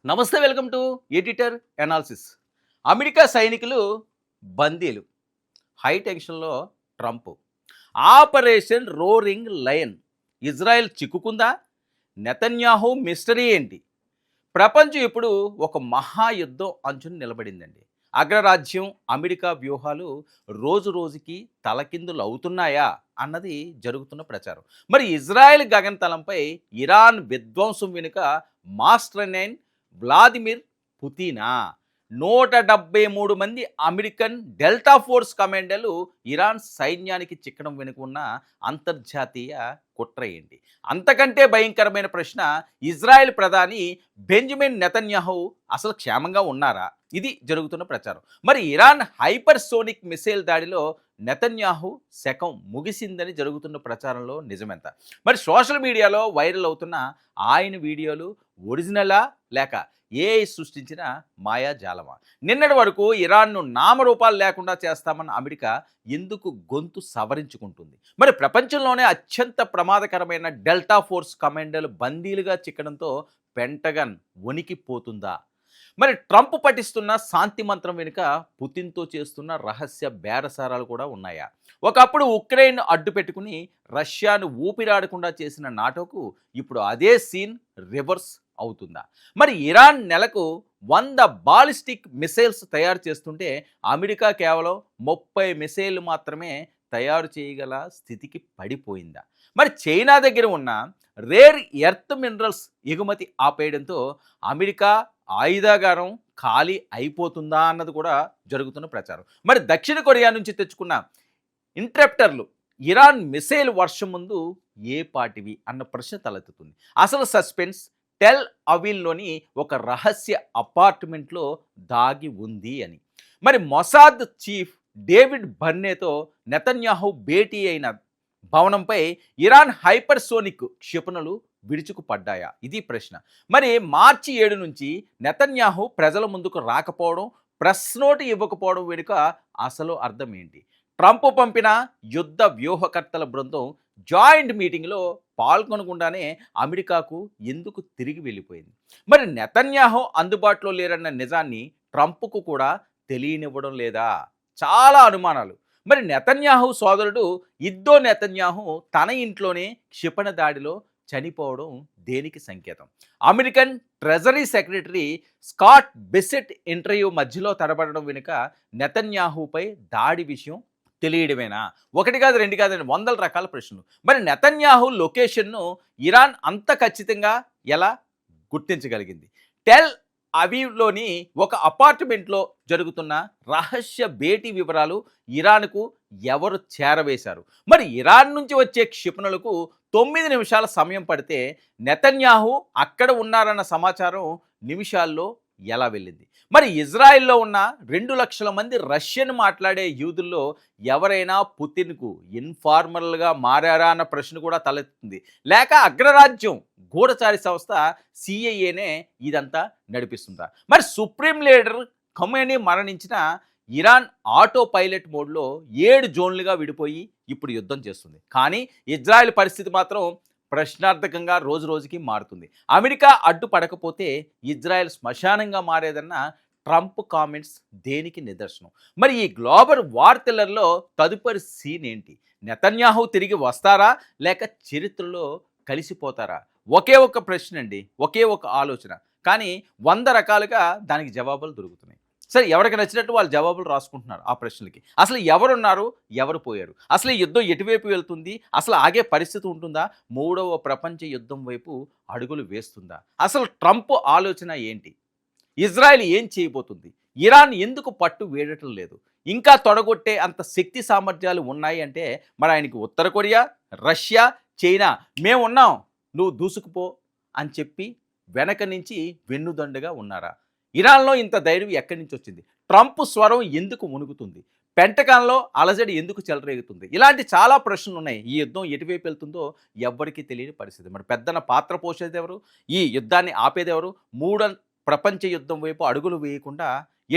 నమస్తే, welcome to editor analysis. America సైనికులు బందీలు, హై టెన్షన్లో Trump. Operation roaring lion, Israel చిక్కుకుందా? నెతన్యాహు మిస్టరీ ఏంటి? ప్రపంచం ఇప్పుడు ఒక మహాయుద్ధం అంచున నిలబడిందండి. అగ్రరాజ్యం అమెరికా వ్యూహాలు రోజు రోజుకి తలకిందులు అవుతున్నాయా అన్నది జరుగుతున్న ప్రచారం. మరి ఇజ్రాయెల్ గగనతలంపై ఇరాన్ విధ్వంసం వెనుక మాస్టర్ నైన్ వ్లాదిమిర్ పుతినా? 173 మంది అమెరికన్ డెల్టా ఫోర్స్ కమాండర్లు ఇరాన్ సైన్యానికి చిక్కడం వెనుక ఉన్న అంతర్జాతీయ కుట్ర ఏంటి? అంతకంటే భయంకరమైన ప్రశ్న, ఇజ్రాయెల్ ప్రధాని బెంజమిన్ నెతన్యాహు అసలు క్షేమంగా ఉన్నారా? ఇది జరుగుతున్న ప్రచారం. మరి ఇరాన్ హైపర్సోనిక్ మిసైల్ దాడిలో నెతన్యాహు శకం ముగిసిందని జరుగుతున్న ప్రచారంలో నిజమెంత? మరి సోషల్ మీడియాలో వైరల్ అవుతున్న ఆయన వీడియోలు ఒరిజినలా లేక ఏఐ సృష్టించిన మాయాజాలమా? నిన్నటి వరకు ఇరాన్ను నామరూపాలు లేకుండా చేస్తామన్న అమెరికా ఎందుకు గొంతు సవరించుకుంటుంది? మరి ప్రపంచంలోనే అత్యంత ప్రమాదకరమైన డెల్టా ఫోర్స్ కమాండర్లు బందీలుగా చిక్కడంతో పెంటగన్ వణికిపోతుందా? మరి ట్రంప్ పఠిస్తున్న శాంతి మంత్రం వెనుక పుతిన్తో చేస్తున్న రహస్య బేరసారాలు కూడా ఉన్నాయా? ఒకప్పుడు ఉక్రెయిన్ అడ్డు పెట్టుకుని రష్యాను ఊపిరాడకుండా చేసిన నాటోకు ఇప్పుడు అదే సీన్ రివర్స్ అవుతుందా? మరి ఇరాన్ నెలకు 100 బాలిస్టిక్ మిసైల్స్ తయారు చేస్తుంటే అమెరికా కేవలం 30 మిసైళ్లు మాత్రమే తయారు చేయగల స్థితికి పడిపోయిందా? మరి చైనా దగ్గర ఉన్న రేర్ ఎర్త్ మినరల్స్ ఎగుమతి ఆపేయడంతో అమెరికా ఆయుధాగారం ఖాళీ అయిపోతుందా అన్నది కూడా జరుగుతున్న ప్రచారం. మరి దక్షిణ కొరియా నుంచి తెచ్చుకున్న ఇంటరప్టర్లు ఇరాన్ మిసైల్ వర్షం ముందు ఏ పాటివి అన్న ప్రశ్న తలెత్తుతుంది. అసలు సస్పెన్స్ టెల్ అవివ్లోని ఒక రహస్య అపార్ట్మెంట్లో దాగి ఉంది అని. మరి మొసాద్ చీఫ్ డేవిడ్ బర్నేతో నెతన్యాహు భేటీ అయిన భవనంపై ఇరాన్ హైపర్సోనిక్ క్షిపణులు విడుచుకుపడ్డాయా? ఇది ప్రశ్న. మరి మార్చి 7 నుంచి నెతన్యాహు ప్రజల ముందుకు రాకపోవడం, ప్రెస్ నోట్ ఇవ్వకపోవడం వెనుక అసలు అర్థం ఏంటి? ట్రంప్ పంపిన యుద్ధ వ్యూహకర్తల బృందం జాయింట్ మీటింగ్లో పాల్గొనకుండానే అమెరికాకు ఎందుకు తిరిగి వెళ్ళిపోయింది? మరి నెతన్యాహు అందుబాటులో లేరన్న నిజాన్ని ట్రంప్కు కూడా తెలియనివ్వడం లేదా? చాలా అనుమానాలు. మరి నెతన్యాహు సోదరుడు ఇద్దో నెతన్యాహు తన ఇంట్లోనే క్షిపణి దాడిలో చనిపోవడం దేనికి సంకేతం? American treasury secretary Scott Bessent interview మధ్యలో తడబడడం వెనుక నెతన్యాహుపై దాడి విషయం తెలియడమేనా? ఒకటి కాదు, రెండు కాదు, వందల రకాల ప్రశ్నలు. మరి నెతన్యాహు లొకేషన్ను ఇరాన్ అంత ఖచ్చితంగా ఎలా గుర్తించగలిగింది? టెల్ అవీవ్లోని ఒక అపార్ట్మెంట్లో జరుగుతున్న రహస్య భేటీ వివరాలు ఇరాన్కు ఎవరు చేరవేశారు? మరి ఇరాన్ నుంచి వచ్చే క్షిపణులకు 9 నిమిషాల సమయం పడితే నెతన్యాహు అక్కడ ఉన్నారన్న సమాచారం నిమిషాల్లో ఎలా వెళ్ళింది? మరి ఇజ్రాయెల్లో ఉన్న 2 లక్షల మంది రష్యన్ మాట్లాడే యూదుల్లో ఎవరైనా పుతిన్కు ఇన్ఫార్మల్గా మారారా అన్న ప్రశ్న కూడా తలెత్తుంది. లేక అగ్రరాజ్యం గూఢచారి సంస్థ సిఐఏనే ఇదంతా నడిపిస్తుందా? మరి సుప్రీం లీడర్ ఖమేనీ మరణించిన ఇరాన్ ఆటో పైలట్ మోడ్లో 7 జోన్లుగా విడిపోయి ఇప్పుడు యుద్ధం చేస్తుంది. కానీ ఇజ్రాయెల్ పరిస్థితి మాత్రం ప్రశ్నార్థకంగా రోజు రోజుకి మారుతుంది. అమెరికా అడ్డుపడకపోతే ఇజ్రాయెల్ శ్మశానంగా మారేదన్న ట్రంప్ కామెంట్స్ దేనికి నిదర్శనం? మరి ఈ గ్లోబల్ వార్ థ్రిల్లర్లో తదుపరి సీన్ ఏంటి? నెతన్యాహు తిరిగి వస్తారా లేక చరిత్రలో కలిసిపోతారా? ఒకే ఒక ప్రశ్న అండి, ఒకే ఒక ఆలోచన, కానీ 100 రకాలుగా దానికి జవాబులు దొరుకుతున్నాయి. సరే, ఎవరికి నచ్చినట్టు వాళ్ళు జవాబులు రాసుకుంటున్నారు ఆ ప్రశ్నలకి. అసలు ఎవరున్నారు, ఎవరు పోయారు? అసలు ఈ యుద్ధం ఎటువైపు వెళ్తుంది? అసలు ఆగే పరిస్థితి ఉంటుందా? 3వ ప్రపంచ యుద్ధం వైపు అడుగులు వేస్తుందా? అసలు ట్రంప్ ఆలోచన ఏంటి? ఇజ్రాయెల్ ఏం చేయబోతుంది? ఇరాన్ ఎందుకు పట్టు వేయటం లేదు? ఇంకా తొడగొట్టే అంత శక్తి సామర్థ్యాలు ఉన్నాయి అంటే మరి ఆయనకి ఉత్తర కొరియా, రష్యా, చైనా మేమున్నాం, నువ్వు దూసుకుపో అని చెప్పి వెనక నుంచి వెన్నుదండుగా ఉన్నారా? ఇరాన్లో ఇంత ధైర్యం ఎక్కడి నుంచి వచ్చింది? ట్రంప్ స్వరం ఎందుకు మునుగుతుంది? పెంటగాన్లో అలజడి ఎందుకు చెలరేగుతుంది? ఇలాంటి చాలా ప్రశ్నలు ఉన్నాయి. ఈ యుద్ధం ఎటువైపు వెళ్తుందో ఎవ్వరికీ తెలియని పరిస్థితి. మరి పెద్దన పాత్ర పోసేది ఎవరు? ఈ యుద్ధాన్ని ఆపేది ఎవరు? ప్రపంచ యుద్ధం వైపు అడుగులు వేయకుండా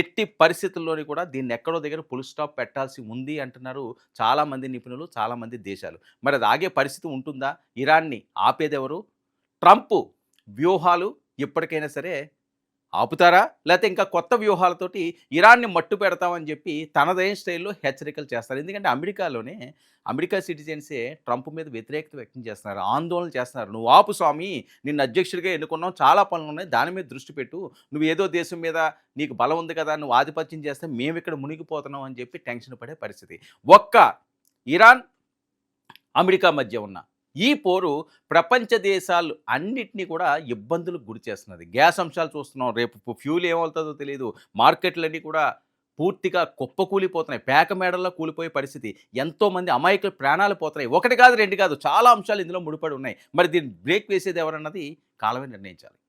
ఎట్టి పరిస్థితుల్లోని కూడా దీన్ని ఎక్కడో దగ్గర ఫుల్ స్టాప్ పెట్టాల్సి ఉంది అంటున్నారు చాలామంది నిపుణులు, చాలామంది దేశాలు. మరి అది ఆగే పరిస్థితి ఉంటుందా? ఇరాన్ని ఆపేదెవరు? ట్రంప్ వ్యూహాలు ఎప్పటికైనా సరే ఆపుతారా? లేతే ఇంకా కొత్త వ్యూహాలతోటి ఇరాన్‌ని మట్టు పెడతామని జెప్పి తనదైన స్టైల్‌లో హెచ్చరికలు చేస్తారు. ఎందుకంటే అమెరికాలోనే అమెరికా సిటిజన్సే ట్రంప్ మీద వ్యతిరేకత వ్యక్తం చేస్తున్నారు. ఆందోళన చేస్తున్నారు. "నువ్వు ఆపు స్వామి, నిన్ను అధ్యక్షుడిగా ఎన్నుకున్నాం. చాలా పనులున్నాయి. దాని మీద దృష్టి పెట్టు. నువ్వు ఏదో దేశం మీద నీకు బలం ఉంది కదా! నువ్వు ఆధిపత్యం చేస్తే మేమిక్కడ మునిగిపోతున్నాం" అని చెప్పి టెన్షన్ పడే పరిస్థితి. ఒక్క ఇరాన్, అమెరికా మధ్య ఉన్న ఈ పోరు ప్రపంచ దేశాలు అన్నిటిని కూడా ఇబ్బందులకు గురి చేస్తున్నది. గ్యాస్ అంశాలు చూస్తున్నాం. రేపు ఫ్యూల్ ఏమవుతుందో తెలీదు. మార్కెట్లన్నీ కూడా పూర్తిగా కుప్పకూలిపోతున్నాయి. పేక మేడల్లో కూలిపోయే పరిస్థితి. ఎంతోమంది అమాయకుల ప్రాణాలు పోతున్నాయి. ఒకటి కాదు, రెండు కాదు, చాలా అంశాలు ఇందులో ముడిపడి ఉన్నాయి. మరి దీన్ని బ్రేక్ వేసేది ఎవరన్నది కాలమే నిర్ణయించాలి.